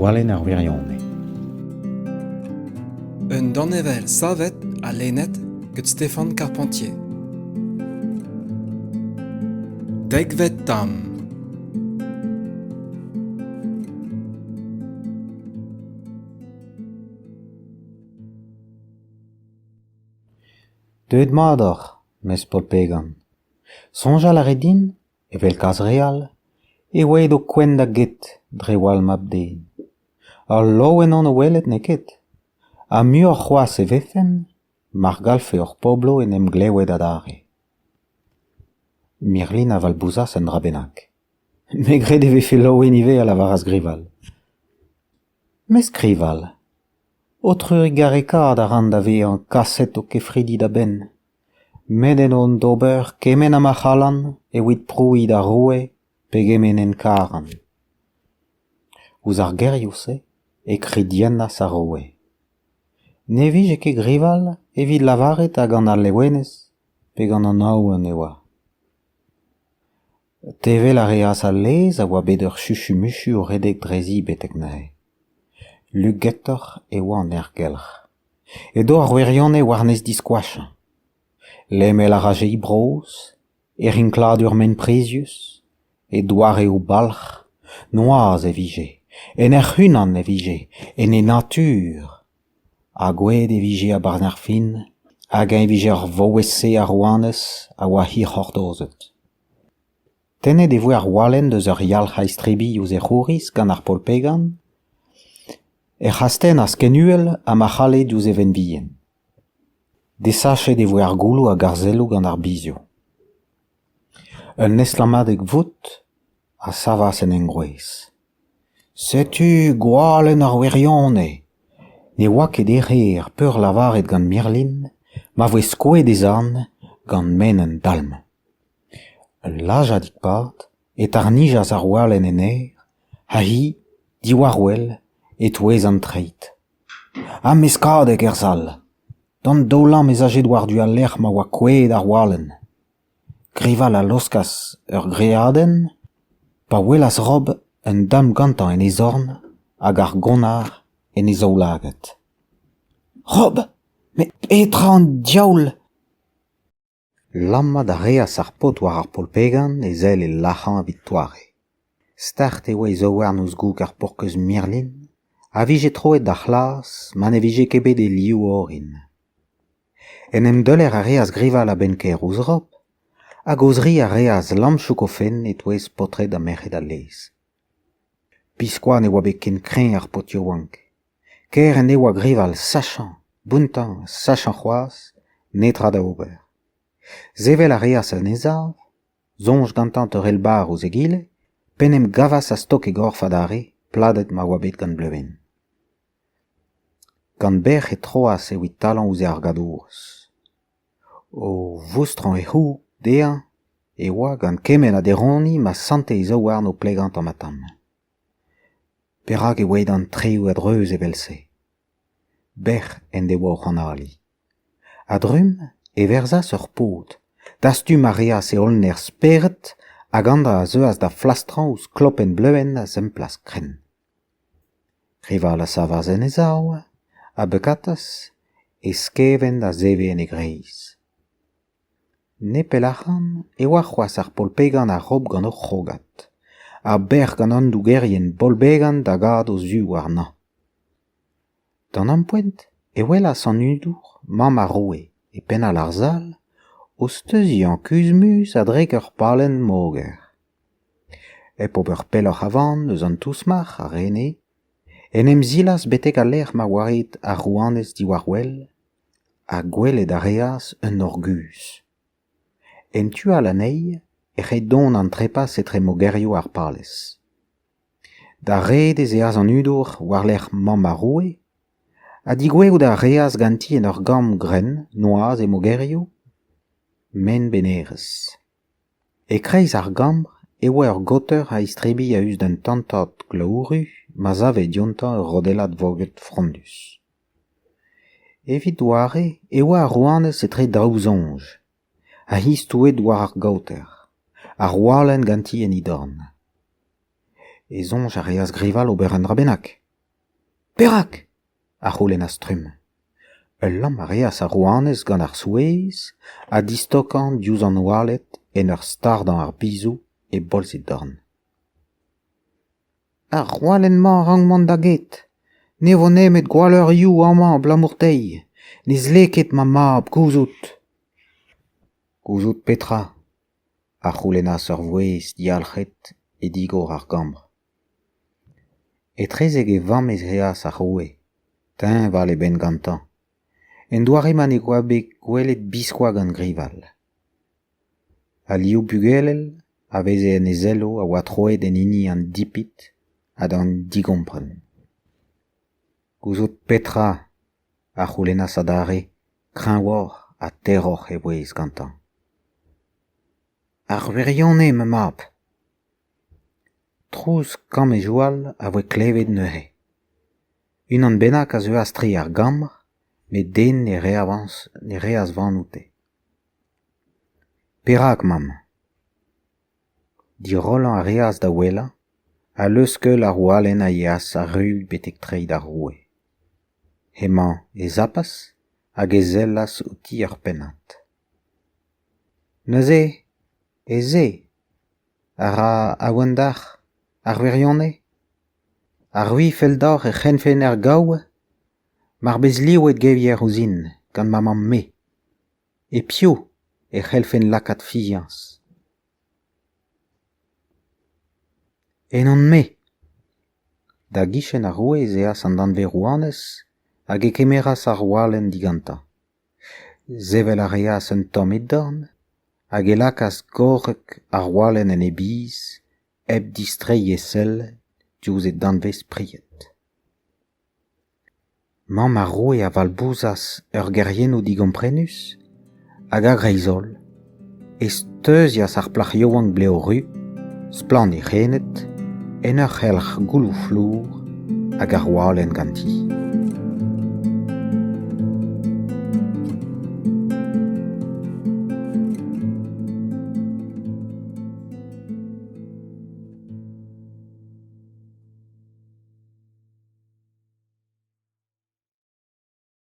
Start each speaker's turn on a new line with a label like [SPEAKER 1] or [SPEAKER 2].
[SPEAKER 1] Walen ar wirionne.
[SPEAKER 2] Un dannevel savet a lennet gant Stéphane Carpentier. Degvet tam.
[SPEAKER 1] Deuet mador, mes polpegan. Sonja la redin, evel kaz real, e oe o kwen da get dre wal mabden. Ar loen an o welet ne ket. A mu ar c'hoaz e vefen, mar galfe ur poblo en em glewet adare. Mirlin a val bouzas an drabenak. Me gret e vefe loen ive a la varas grival. Mes grival. Otrur garekad a ran da ve an kaset o kefridi da ben. Meden on d'ober kemen am a c'halan evit prouid a roue pegemen en karan. Ouz ar gerioù e krediennas a roue. Ne vije ket grival evit lavaret hag an ar lewenez pe gant an aouen e oa. Tevel a reas al lez a oa bet ur chuchu-muchu o redek drezi betek nae. Lugettor e oa an ergelc'h. Edo ar wirionne warnez diskouachan. Lemel a raje i broz, e rinkladur men prezius, e doare o balc'h, noaz e vije, en er c'hunan e vije, en e natur. A gwed e vije a barn ar fin, hag e vije ar voese ar oanez a oa hi c'hordozet. Tennet e voe ar walen deus ur yalc'h a istrebi ouz e c'houriz gant ar polpegan, e c'hasten a skenuel a ma c'hale diouz e venviyen. Desachet e voe ar goulou a garzello gant ar bizio. Un neslamadeg vout a savas en engrouez. Setu gwalen ar wirionne. Ne oa ket erer peur lavaret gant Mirlin, ma voe skouet ez an gant men en dalm. Un lajadik pat et ar nijaz ar walen en er, ha hi, diwar-wel, et ouez an treit. Ha meskadeg er zal. Dan daulam ez ajet war du al lec'h ma oa kouet ar walen. Grival a loskas ur greaden, pa welas rob un dam gantan en e zorn hag ar gonar en e zaoulaget. Rob, me petra an diaoul! Lamma da reas ar pot war ar polpegan ez el e lachan a victoire. Start e oa e zo war nouz gouk ar porkeuz Mirlin, a vije troet da c'hlas, man e vije kebet e liou orin. En em deler a reas grival a benker ouz rop, hag ozri a reas lamchouk o fen et ouez potre da merc'hed a lez. Piskoa ne oa bet ken kren ar pot yoank. Ker en e oa grival sachan, buntan, sachan c'hoaz, netra da ober. Zevel a reas al nezav, zonj gantant ur elbar ouz egile, pen em gavas a stok e gorf adare, pladet ma oa bet gant bleuven. Gant berc'h e troas e oit talan ouze ar gadourez. O voustran e c'hou, dean, e oa gant kemen a deroni ma sante e zo war no plegant an matam. Perak e oed an treoù adreuz evel se. Berc'h en de oa o c'hanali. Adrum e verzas ur pot, dastu ma reas e olner speret hag anda a zeuas da flastran ouz klopen bleuven a zemplas kren. Rival a savaz en e zaou, a bekatas, e skeven da zeve en e greiz. Ne pelachan e oa c'hoaz ar polpegan a rob gant ur c'hogat, a berc'h gant an dougerien bolbegan da gad o zu war na. Dan an poent, e welas an udour, mam a roue, e penal ar zal, o steuzi an kuzmus a drek ur palen moger. E pop ur peloc'h avan eus an tousmar a rene, en em zilas betek a lec'h ma waret a rouanez diwar-wel, a gwelet a reas un orgus. En tu al anei, e c'het don an trepas etre mogerio ar palez. Da redez e az an udour war lec'h mam a roue, a digouez da reas ganti en ur gam gren, noaz e mogerio, men benerez. E kreiz ar gambr e oa ur goter a istrebi a eus d'un tantat glaouru, ma zave diontan ur rodelat voget frondus. Evit doare e oa ar rouanez etre daouzonj, a histouet war ar gauter, ar walen ganti en idorn. E zonj a reas grival ober un drabenak. Perak! A c'houlenn a strum. Ul lamp a reas ar rouanez gant ar souez, a distokan diouz an oalet en ur stardan ar bizou e bolzet dorn. Ar c'hoalenn-mañ rangman da get. Ne vo nemet gwaleur ioù amañ blamourtei. Nez leket ma mab gouzout. Gouzout petra. A c'houlennas ur vouez dialc'het e digor ar gambr. Etrezek e vammez reas ar roue. Teñ val e ben gantañ. En doare man e goa bet gwelet biskoa gant grival. A liou bugellel a veze en ezello a oa troet en hini an dipit ha d'an digompren. Gouzout petra a c'houlennas adare, kreñvor a terror e vouez gantañ. Ar wirionez me mab. Trouz kam e joal a voe klevet neuze. Unan bennak a zeu astri ar gambr, met den ne reas vanoute. Perak, mam. Di rolan a reas da wela, a leuskeul ar oualenn a yeas a rul betek treid ar roue. Hemañ e zapas hag e zellas outi ar pennad. Neuze, ze, a wendar, ar wirionez, ar rui feldor e c'henfen er gaoue, mar bez liouet gevier ouzin, gant ma mam me. E pio e c'helfen lakat fizians. En an me. Da gichen ar rouez eas an danve rouanez, hag e kemeras ar oualenn diganta. Zevel a reas un tom et dorn, hag e lakas gorek ar oualenn en e biz, eb distrei e sell, diouz e danvez priet. Mam ar roue a valbouzas ur geryennoù digomprenus, hag a greizol, e steuzias ar plac'h-yoank bleo ru, splan e c'henet, en ur c'helc'h goulou flour hag ar oualenn ganti.